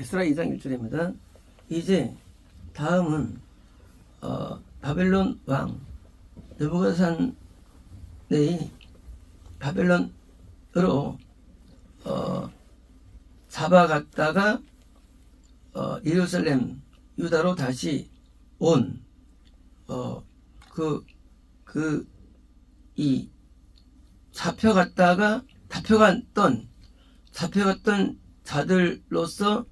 에스라 2장 1절입니다. 이제 다음은 바벨론 왕 느부갓네살이 바벨론으로 잡아갔다가 예루살렘 유다로 다시 온 이 잡혀갔던 자들로서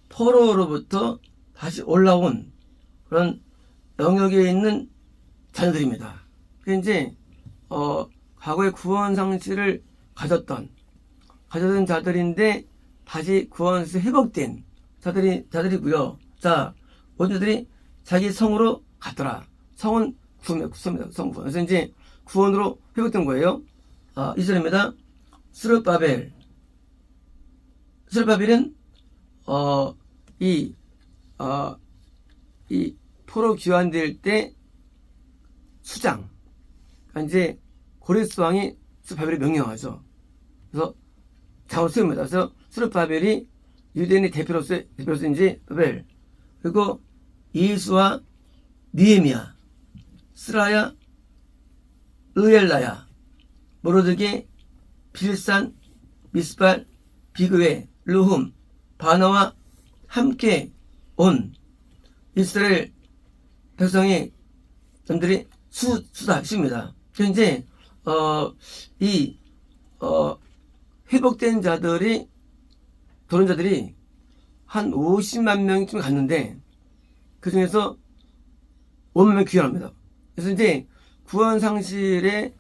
포로로부터 다시 올라온 그런 영역에 있는 자녀들입니다. 그 이제 과거에 구원 상실을 가졌던 자들인데 다시 구원에서 회복된 자들이고요. 자, 모든 자들이 자기 성으로 갔더라. 성은 구원입니다. 성구원. 그래서 이제 구원으로 회복된 거예요. 2절입니다. 스룹바벨은 이 포로 귀환될 때 수장, 그러니까 이제 고레스 왕이 스룹바벨을 명령하죠. 그래서 장으로 세웁니다. 그래서 스룹바벨이 유대인의 대표로서 이제 바벨, 그리고 이수와 느헤미야, 스라야, 의엘라야, 모르드게, 빌산, 미스발, 비그웨, 르훔, 바나와 함께 온 이스라엘 백성이 남들이 수다십니다. 현재 회복된 자들이 도론자들이 한 50만 명쯤 갔는데 그 중에서 5만 명 귀환합니다. 그래서 이제 구원 상실에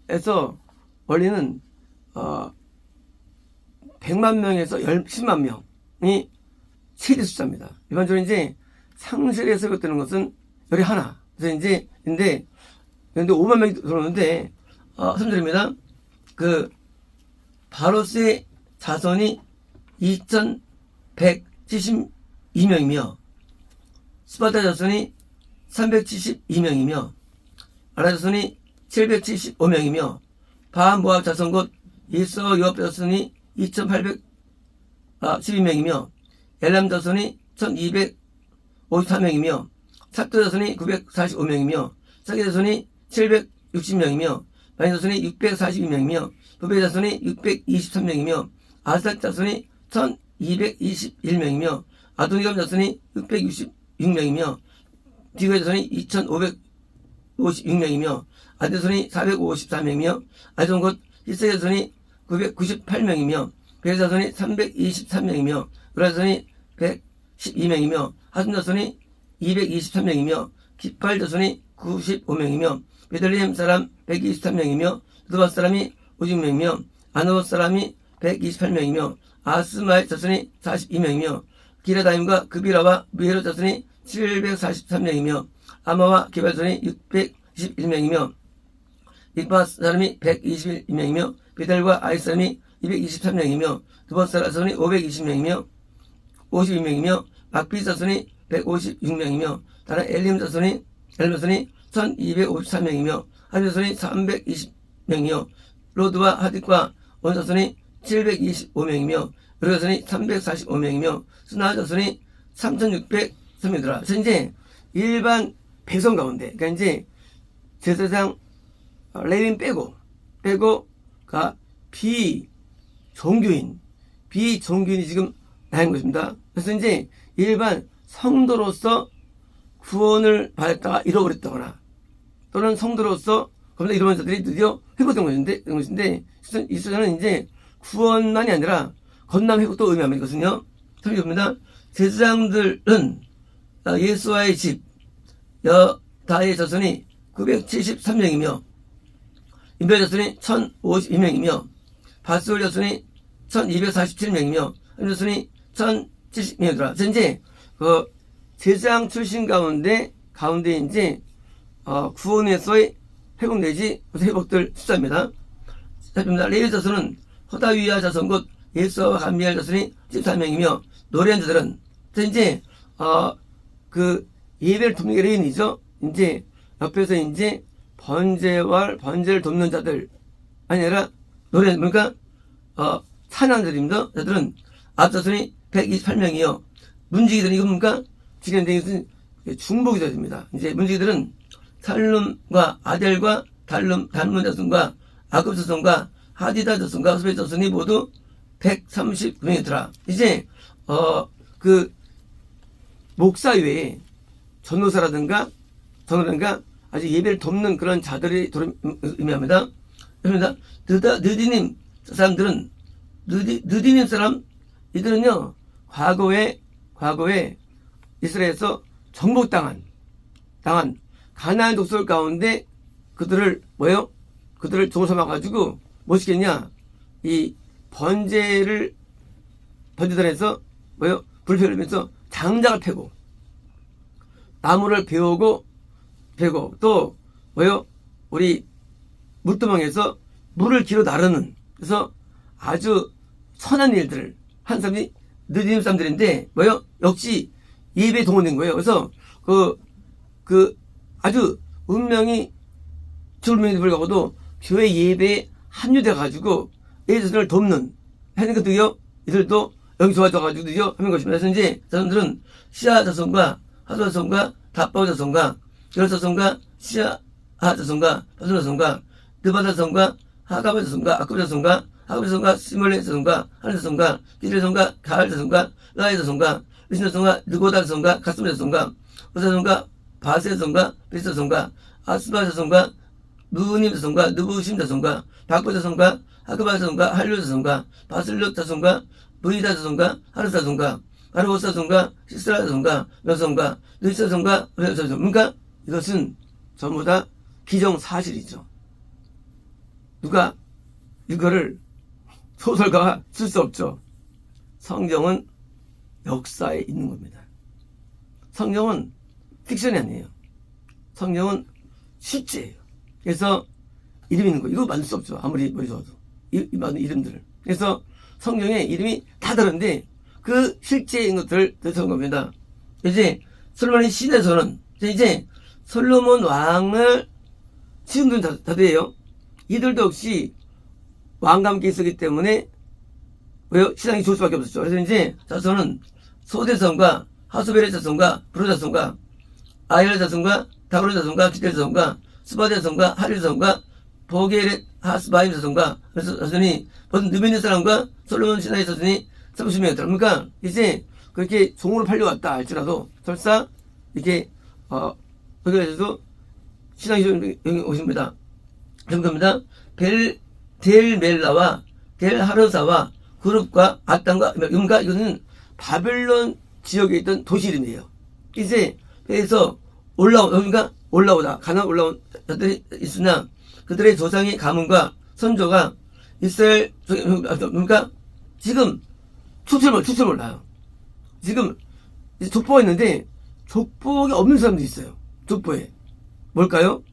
에서 원리는 100만 명에서 10만 명이 최대 숫자입니다. 일반적으로 이제 상실에서 회복되는 것은 열이 하나. 그래서 이제 근데 5만 명이 들어오는데 3절입니다. 그 바로스의 자손이 2172명이며 스바다 자손이 372명이며 아라 자손이 775명이며 바모압 자손 곧 예서 요압 자손이 2812명이며 엘람 자손이 1254명이며 삽도 자손이 945명이며 사기 자손이 760명이며 마니 자손이 642명이며 부베 자손이 623명이며 아삭 자손이 1221명이며 아도니감 자손이 666명이며 디그의 자손이 2556명이며 아들 자손이 454명이며 아손 곧 히스의 자손이 998명이며 베 자손이 323명이며 우라 자손이 112명이며 하순 자손이 223명이며 기팔 자손이 95명이며 베들레헴 사람 123명이며 드바 사람이 50명이며 아노 사람이 128명이며 아스마의 자손이 42명이며 기라다임과 그비라와 무헤로 자손이 743명이며 아마와 개발 자손이 621명이며 믹바 사람이 121명이며 베델과 아이 사람이 223명이며 드바 자손이 520명이며 52명이며 막비 자손이 156명이며 다른 엘림 자손이 1253명이며 하디 자손이 320명이며 로드와 하딧과 온 자손이 725명이며 여러 자손이 345명이며 스나 자손이 3603명이더라. 그래서 이제 일반 백성 가운데, 그러니까 이제 제사장 레위인 빼고가 비종교인이 지금 나온 것입니다. 그래서 이제 일반 성도로서 구원을 받았다가 잃어버렸다거나 또는 성도로서 검사 잃어버린 자들이 드디어 회복된 것인데 이 수사는 이제 구원만이 아니라 건남 회복도 의미하는 것은요. 참고입니다. 제사장들은 예수와의 집 여다의 자손이 973명이며 임별 자손이 1052명이며 바스올 자손이 1247명이며 한 자손이 1070명이더라. 현재 그 제사장 출신 가운데 이제 구원에서의 회복 내지 회복될 숫자입니다. 레위 자손은 호다위야 자손 곧 예수와 감미할 자손이 14명이며 노래한 자들은 이제 그 예배를 돕는 게 레위인이죠. 이제 옆에서 이제 번제를 돕는 자들 아니라 노래 그러니까 찬양자들입니다. 자들은 앞자손이 128명이요. 문지기들은 이거 뭡니까? 지금 것은 중복이 됩니다. 이제 문지기들은 살룸과 아델과 달문 자손과 아급 자손과 하디다 자손과 스베 자손이 모두 139명이더라. 이제 그 목사 외에 전도사라든가 아주 예배를 돕는 그런 자들이 의미합니다. 그렇습니다. 느디님 사람들은 느디님 사람 이들은요 과거에 이스라엘에서 정복당한 가나안 족속 가운데 그들을 종을 삼아가지고 뭐 시켰냐? 이 번제단에서 불펴오면서 장작을 패고 나무를 베고 또 우리 물두멍에서 물을 길어 나르는, 그래서 아주 선한 일들을 한 사람이 느디님 사람들인데 역시 예배에 동원된 거예요. 그래서 그 아주 운명이 줄명이 불구하고도 교회 예배에 합류돼 가지고 예수를 돕는 하는 것도요. 이들도 여기 좋아져가지고 하는 것입니다. 그래서 이제 자손들은 시아 자손과 하도 자손과 다바오 자손과 여러 자손과 시아 자손과 바솔 자손과 느바 자손과 하가바 자손과 아급 자손과 하급 자손과 시몰레 자손과 하늘 자손과 기들 자손과 가을 자손과 라이 자손과 리신 자손과 느고다 자손과 가스메 자손과 우사 자손과 바세 자손과 베스 자손과 아스바 자손과 누님 자손과 느부심 자손과 박보 자손과 하크바 자손과 할류 자손과 바슬lut 자손과 브이다 자손과 하르 자손과 아르고 자손과 시스라 자손과 여손과 느시 자손과 레 자손. 그러니까 이것은 전부 다 기정사실이죠. 누가 이거를 소설가가 쓸 수 없죠. 성경은 역사에 있는 겁니다. 성경은 픽션이 아니에요. 성경은 실제예요. 그래서 이름이 있는 거 이거 만들 수 없죠. 아무리 써도 이 많은 이름들을. 그래서 성경에 이름이 다 다른데 그 실제인 것들을 대처한 겁니다. 이제 솔로몬의 시대에서는 이제 솔로몬 왕을 지금도 다돼요. 이들도 역시 왕과 함께 있었기 때문에 시장이 좋을 수밖에 없었죠. 그래서 이제 자손은 소대손과 하수벨의 자손과 브루 자손과 아이엘 자손과 다브르 자손과 기델 자손과 스바데 자손과 하릴 자손과 보게렛 하스바임 자손과 그래서 자손이 모든 느베니 사람과 솔로몬 신하의 자손이 30명이었다. 그러니까 이제 그렇게 종으로 팔려왔다 할지라도 설사 이렇게 거기에서도 신앙이 오십니다. 그럽니다. 델멜라와 델하르사와 그룹과 아땅과 그러니까 이거는 바벨론 지역에 있던 도시 이름이에요. 이제 배에서 올라오다 가나안 올라온 자들이 있으나 그들의 조상의 가문과 선조가 이스라엘 그러니까 지금 출처를 몰라요. 지금 족보가 있는데 족보가 없는 사람도 있어요. 족보에 뭘까요?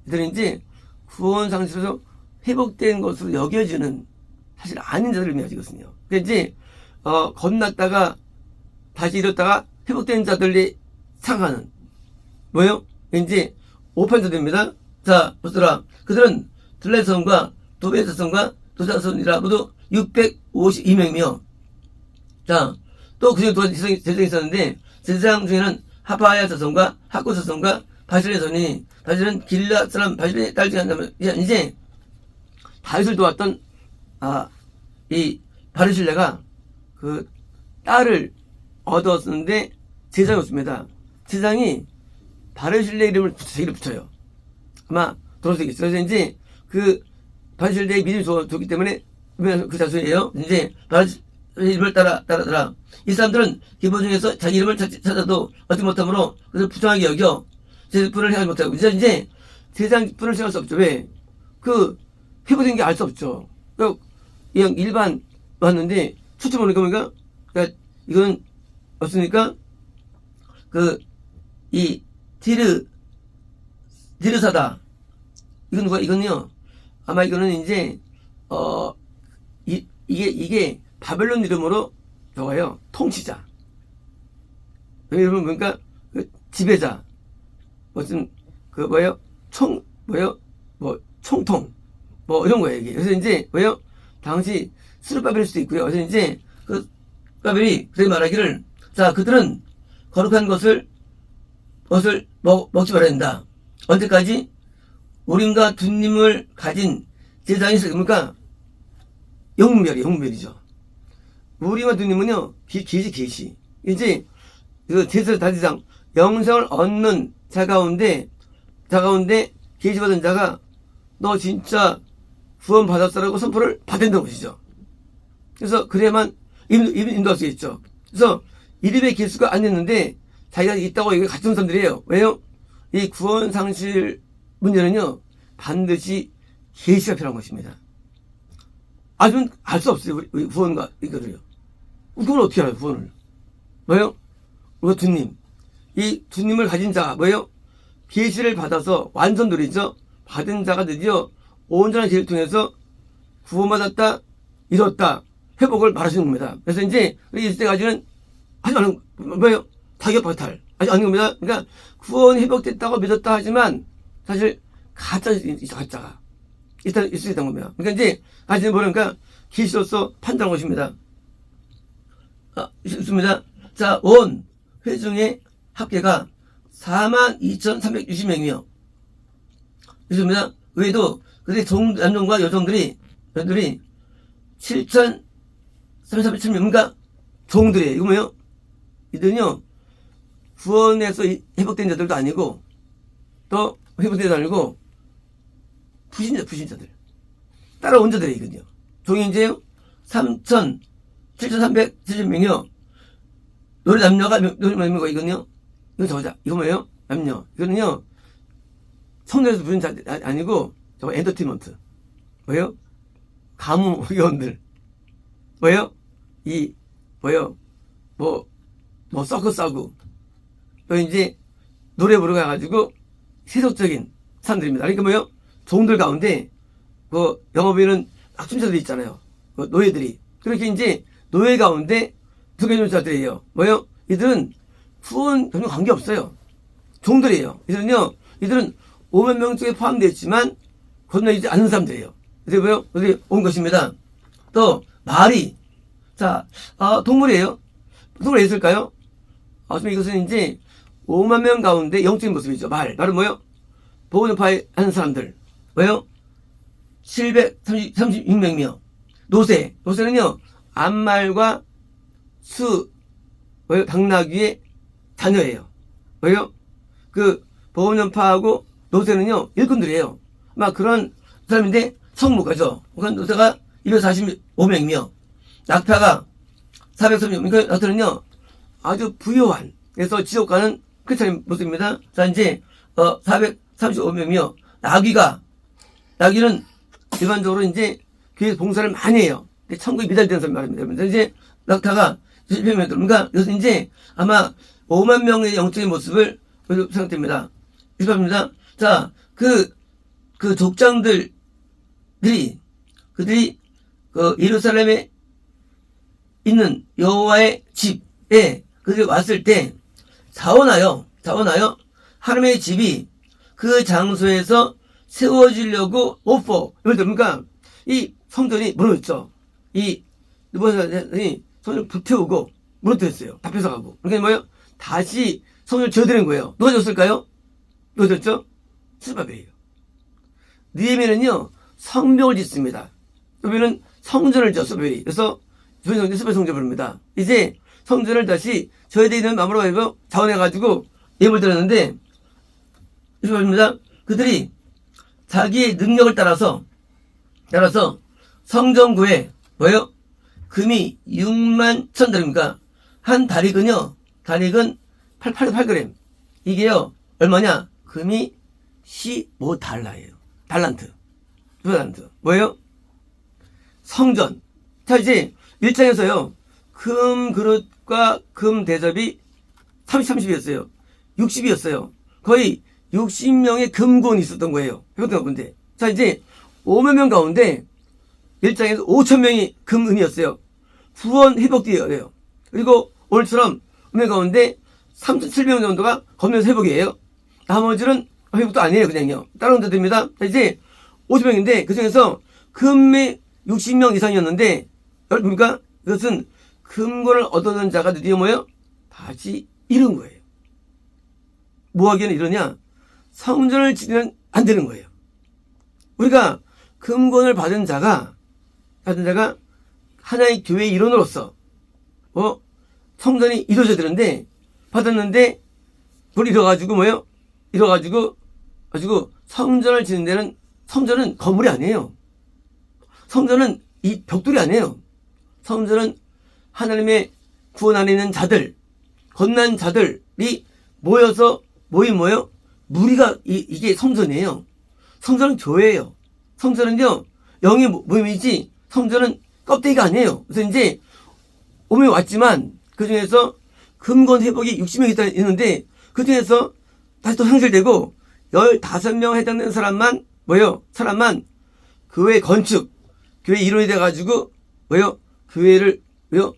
이들은 이제 구원 상실에서 회복된 것으로 여겨지는 사실 아닌 자들을 의미하지 이것은요. 그러니까 이제 겁났다가 다시 잃었다가 회복된 자들이 상하는 뭐예요? 이제 5편자들입니다. 자, 보시라. 그들은 들레손과 도베자손과 도자손이라 모두 652명이며 자, 또 그중에 또 제정이 있었는데 제사장 중에는 하바야 자손과 하코 자손과 바실의 손이 바실은 길라 사람 바실의 딸 중에 한다면 이제 다윗을 도왔던 이 바르실레가 그 딸을 얻었는데 제사장이 없습니다. 제사장이 바르실레 이름을 자기를 붙여요. 아마 돌아서겠죠. 그래서 이제 그 바르실레의 믿음이 좋기 때문에 그 자손이에요. 이제 바르실레 이름을 따라 이 사람들은 기본 중에서 자기 이름을 찾아도 얻지 못하므로 그것을 부정하게 여겨 제사분을 행하지 못하고 이제 제사분을 생각할 수 없죠. 왜? 그 회복된 게 알 수 없죠. 그냥 일반 왔는데 초점 보니까 뭔가 그러니까 이거는 없으니까 이 디르사다 이건 누가 이거는요 아마 이거는 이제 이게 바벨론 이름으로 적어요. 통치자. 여러분 그러니까 지배자. 무슨 총통 이런 거예요 이게. 그래서 이제 당시 스룹바벨일 수도 있고요. 그래서 이제 스바벨이 그렇게 말하기를, 자, 그들은 거룩한 것을 먹지 말아야 된다. 언제까지? 우림과 둔님을 가진 제사장이 있습니까? 영문별이죠. 우림과 둔님은요, 계시. 이제, 그 제사장, 영생을 얻는 자 가운데 계시받은 자가 너 진짜 구원 받았다라고 선포를 받는다는 것이죠. 그래서 그래야만 인도할 수 있죠. 그래서 이름의 계수가 안 됐는데 자기가 있다고 이게 같은 사람들이에요. 왜요? 이 구원 상실 문제는요, 반드시 계시가 필요한 것입니다. 아니면 알 수 없어요. 우리 구원과 이거를요. 구원을 어떻게 알아요? 구원을. 뭐요? 우리가 두님. 이 두님을 가진 자가 뭐예요? 계시를 받아서 완전돌이죠. 받은 자가 드디어 온전한 계시를 통해서 구원받았다, 이뤘다, 회복을 말하시는 겁니다. 그래서 이제 이때까지는 하지 않은 뭐예요? 타격 박탈 하지 않는 겁니다. 그러니까 구원 회복됐다고 믿었다 하지만 사실 가짜가 있을 수 있다는 겁니다. 그러니까 이제 아직은 뭐랄까 계시로서 판단한 것입니다. 있습니다. 자, 온 회중의 합계가 42,360명이며 있습니다. 외에도 그들의 남성과 여성들이 7,337명인가 종들이에요. 이거 뭐예요? 이들은요, 구원에서 회복된 자들도 아니고, 또 회복된 자도 아니고, 부신자들. 따라온 자들이거든요. 종이 이제 7,370명이요. 노래 남녀가 이거는요. 이거 저거자. 이거 뭐예요? 남녀. 이거는요. 성전에서 부른 자 아니고, 저거 엔터테인먼트. 뭐예요? 가무 회원들. 뭐예요? 서커스하고. 또 이제, 노래 부르고 가가지고, 세속적인 사람들입니다. 그러니까 뭐예요? 종들 가운데, 영업인은 악춤자들이 있잖아요. 노예들이. 그렇게 이제, 노예 가운데, 두개의 자들이에요. 뭐예요? 이들은 구원 전혀 관계없어요. 종들이에요. 이들은 5만 명 중에 포함되어 있지만 건너지 않는 사람들이에요. 그래서 뭐예요? 어디 온 것입니다. 또 말이 동물이에요. 동물이 있을까요? 이것은 이제 5만 명 가운데 영적인 모습이죠. 말은 뭐예요? 보호전파에 하는 사람들. 뭐예요? 736명이며 노새는요 암말과 당나귀의 자녀예요. 왜요? 보험연파하고 노새는요, 일꾼들이에요. 막 그런 사람인데, 성무가죠. 그러니까 노새가 245명이며, 낙타가 430명. 그러니까 낙타는요, 아주 부유한, 그래서 지옥 가는 크리스찬의 모습입니다. 자, 이제, 435명이며, 나귀는 일반적으로 이제, 교회에서 봉사를 많이 해요. 천국에 미달되는 사람 말입니다. 그래서 이제, 낙타가 70명. 그러니까, 여기서 이제, 아마 5만 명의 영적인 모습을 생각됩니다. 이습니다. 자, 그 족장들이, 그들이, 예루살렘에 있는 여호와의 집에 그들이 왔을 때, 자원하여, 하나님의 집이 그 장소에서 세워지려고 오퍼. 그러니까, 이 성전이 무너졌죠. 이, 느부갓네살이 성전을 불태우고, 무너뜨렸어요. 다 뺏어가고. 그러니까 뭐예요? 다시 성전을 지어드린 거예요. 누가 졌을까요? 누가 졌죠? 스바벨이에요. 느헤미야는요, 성벽을 짓습니다. 스바벨은 성전을 지어, 스바벨이. 그래서, 스바벨 성전을 부릅니다. 이제 성전을 다시 저에 대한 마음으로 해서 자원해가지고 예물 드렸는데, 스바벨입니다. 그들이 자기의 능력을 따라서 성전구에, 뭐예요? 금이 6만 1,000달러입니까? 한 다릭은 8g. 이게요, 얼마냐? 금이 15달러예요. 달란트. 뭐예요? 성전. 자, 이제 1장에서요, 금 그릇과 금 대접이 30이었어요. 60이었어요. 거의 60명의 금군이 있었던 거예요. 회복된 가운데. 자, 이제 5만 명 가운데 1장에서 5,000명이 금은이었어요. 구원 회복되어요. 그리고 오늘처럼 은행 가운데 3,700명 정도가 검면서 회복이에요. 나머지는 회복도 아니에요. 그냥요. 다른 데입니다. 이제 50명인데 그 중에서 금이 60명 이상이었는데 여러분 보니까 이것은 금권을 얻어낸 자가 드디어 뭐예요? 다시 이룬 거예요. 뭐 하기에는 이러냐? 성전을 지으면 안 되는 거예요. 우리가 금권을 받은 자가 하나의 교회의 일원으로서 성전이 이루어져야 되는데 받았는데 그걸 잃어가지고 뭐예요? 잃어가지고 성전을 짓는 데는 성전은 건물이 아니에요. 성전은 이 벽돌이 아니에요. 성전은 하나님의 구원 안에 있는 자들, 건난 자들이 모여서 모인 뭐예요? 무리가 이게 성전이에요. 성전은 교회예요. 성전은요 영의 모임이지 성전은 껍데기가 아니에요. 그래서 이제 오면 왔지만 그 중에서 금권 회복이 60명이 있는데 그 중에서 다시 또 상실되고 15명 해당되는 사람만 뭐예요? 사람만 교회 건축, 교회 일원이 돼가지고 뭐예요? 교회를 뭐예요?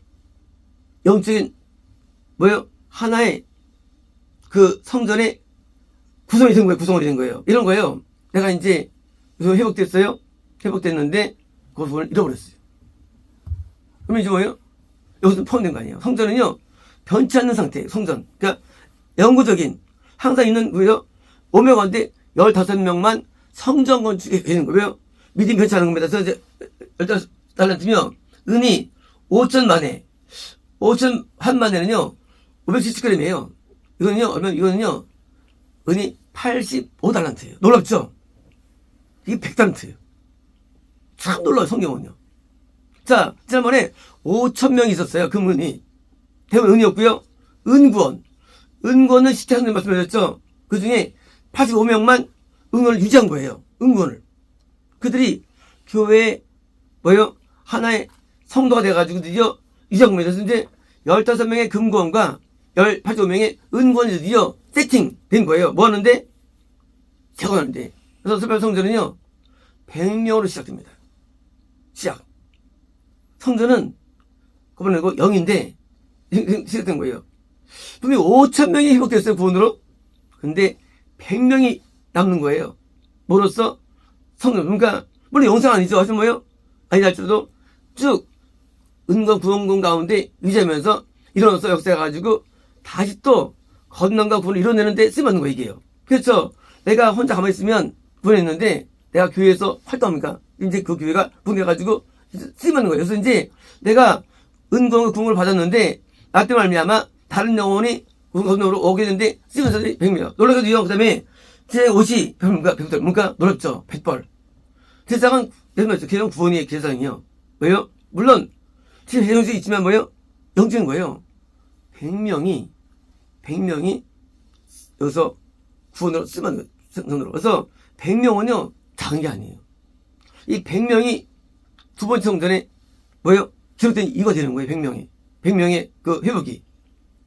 영적인 뭐예요? 하나의 그 성전의 구성이 된 거예요. 구성원이 된 거예요. 이런 거예요. 내가 이제 회복됐어요. 회복됐는데 그 부분을 잃어버렸어요. 그러면 이제 뭐예요? 여기서 포함된 거 아니에요. 성전은요 변치 않는 상태예요. 성전. 그러니까 영구적인 항상 있는 거예요. 5명 가운데 15명만 성전 건축에 되는 거예요. 믿음이 변치 않은 겁니다. 그래서 이제 15달란트면 은이 5천만에 5천 한만에는요 570g이에요. 이거는요 은이 85달란트예요. 놀랍죠? 이게 100달란트예요. 참 놀라워요. 성경은요. 자, 지난번에 5,000명이 있었어요. 금은이. 대부분 은이었고요. 은구원은 시태하는 말씀하셨죠. 그 중에 85명만 은구원을 유지한 거예요. 은구원을. 그들이 교회에 뭐예요? 하나의 성도가 돼가지고 드디어 유지한 겁니다. 그래서 이제 15명의 금구원과 85명의 은구원이 드디어 세팅된 거예요. 뭐 하는데? 재건하는데. 그래서 스페인 성전은요 100명으로 시작됩니다. 시작. 성전은 그번에고 0인데 시작된 거예요. 분명히 5,000명이 회복됐어요. 구원으로. 근데 100명이 남는 거예요. 뭐로써? 성전. 그러니까 물론 영상 아니죠. 하여튼 뭐예요? 아니 할지라도 쭉 은과 구원군 가운데 유지하면서 일어나서 역사해가지고 다시 또 건강과 구원을 이뤄내는데 쓰임받는 거예요. 이게요. 그렇죠. 내가 혼자 가만히 있으면 구원했는데 내가 교회에서 활동합니까? 이제 그 교회가 분해가지고 쓰임받는 거예요. 그래서 이제 내가 은공의 구원을 받았는데 나 때문에 말미암아 다른 영혼이 건너로 오게 되는데 쓰임받는 사람이 100명. 놀라게도요. 그 다음에 제 옷이 백벌. 뭔가 놀랍죠. 백벌. 세상은 계속 구원의 계상이요. 왜요? 물론 지금 해정수 있지만 뭐예요? 영적인 거예요. 100명이 여기서 구원으로 쓰임받는 거예요. 그래서 100명은요 작은 게 아니에요. 이 100명이 두 번째 성전에 뭐예요? 기록된 이거 되는 거예요. 100명의 그 회복이.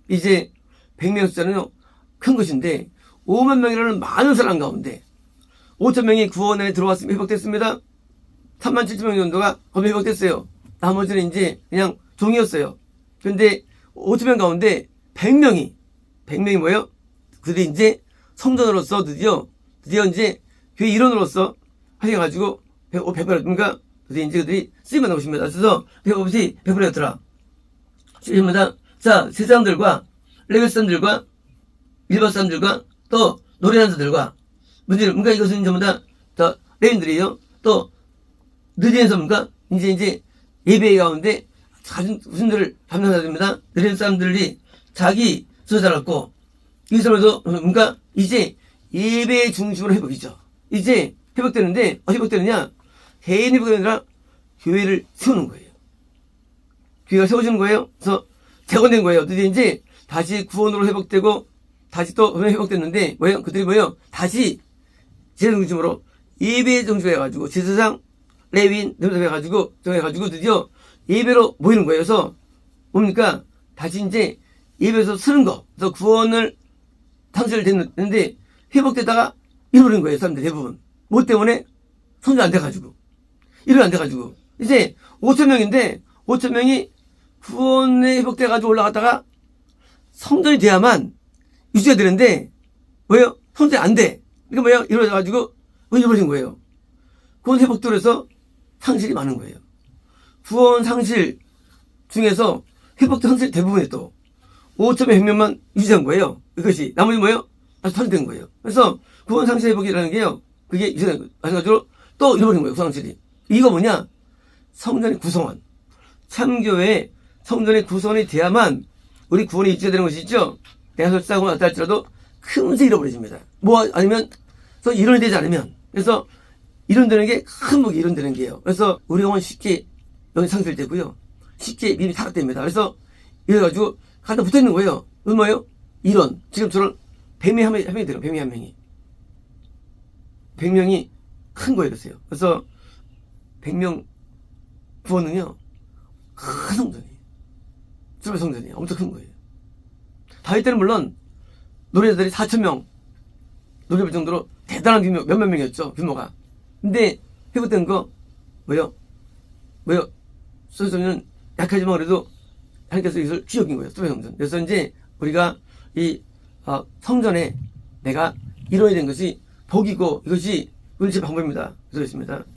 이제 100명 숫자는요 큰 것인데 5만 명이라는 많은 사람 가운데 5천 명이 구원 안에 들어왔으면 회복됐습니다. 3만 7천 명 정도가 거기 회복됐어요. 나머지는 이제 그냥 종이었어요. 그런데 5천 명 가운데 100명이 뭐예요? 그들이 이제 성전으로서 드디어 이제 교회 일원으로서 하셔가지고 100을 그러니까 그들이 쓰임받는 것입니다. 그래서 100이 100%였더라. 시입니다. 자, 세상들과 레벨 사람들과 일반 사람들과 또 노래하는 자들과 문제는 뭔가 이것은 전부 다 레인들이에요. 또 느리는 사람과 이제 예배 가운데 가진 우선들을 담당해야 됩니다. 느리는 사람들이 자기 수서 잘랐고 이 사람도 뭔가 이제 예배의 중심으로 회복이죠. 이제 회복되는데 회복되느냐? 개인 회복이 아니라 교회를 세우는 거예요. 교회가 세워지는 거예요. 그래서 재건된 거예요. 드디어 이제 다시 구원으로 회복되고 다시 또 회복됐는데 뭐예요? 그들이 뭐예요? 다시 제사 중심으로 예배 중심으로 해가지고 제사장 레위인 해가지고 드디어 예배로 모이는 거예요. 그래서 뭡니까? 다시 이제 예배에서 쓰는 거. 그래서 구원을 상실됐는데 회복되다가 잃어버린 거예요. 사람들 대부분. 뭐 때문에? 성전 안 돼가지고. 일은 안 돼가지고. 이제 5,000명인데 5,000명이 구원에 회복돼가지고 올라갔다가 성전이 돼야만 유지가 되는데 뭐예요? 성전이 안 돼. 그러니까 뭐예요? 이루어져가지고 잃어버린 거예요. 구원 회복들에서 상실이 많은 거예요. 구원 상실 중에서 회복된 헌신이 대부분에 또 5점의 횡령만 유지한 거예요. 이것이 나머지 뭐예요? 다시 탈퇴된 거예요. 그래서 구원 상실 회복이라는 게요. 그게 유지된 거예요. 마찬가지로 또 잃어버린 거예요. 구상실이. 이거 뭐냐? 성전의 구성원. 참교회의 성전의 구성원이 돼야만 우리 구원이 유지되는 것이죠. 내가 설사하고 나타 할지라도 금세 잃어버려집니다. 뭐 아니면 또 이론이 되지 않으면. 그래서 이론되는 게 큰 목이 이론되는 게요. 그래서 우리 영혼 쉽게 영이 상실되고요. 쉽게 믿음이 타락됩니다. 그래서 이래가지고 갖다 붙어 있는 거예요. 그건 뭐예요? 이론. 지금처럼 뱀이 한 명이 돼요. 뱀이 한 명이. 100명이 큰 거예요. 그래서 100명 구원은요. 큰 성전이에요. super 성전이에요. 엄청 큰 거예요. 다윗 때는 물론 노래자들이 4,000명 노래 부를 정도로 대단한 규모, 몇몇 명이었죠. 규모가. 근데 회복된 거 뭐예요? 소유성은 약하지만 그래도 하나님께서 이것을 쥐어긴 거예요. super 성전. 그래서 이제 우리가 이 성전에 내가 이뤄야 된 것이 복이고 이것이 우리 제 방법입니다. 그렇습니다.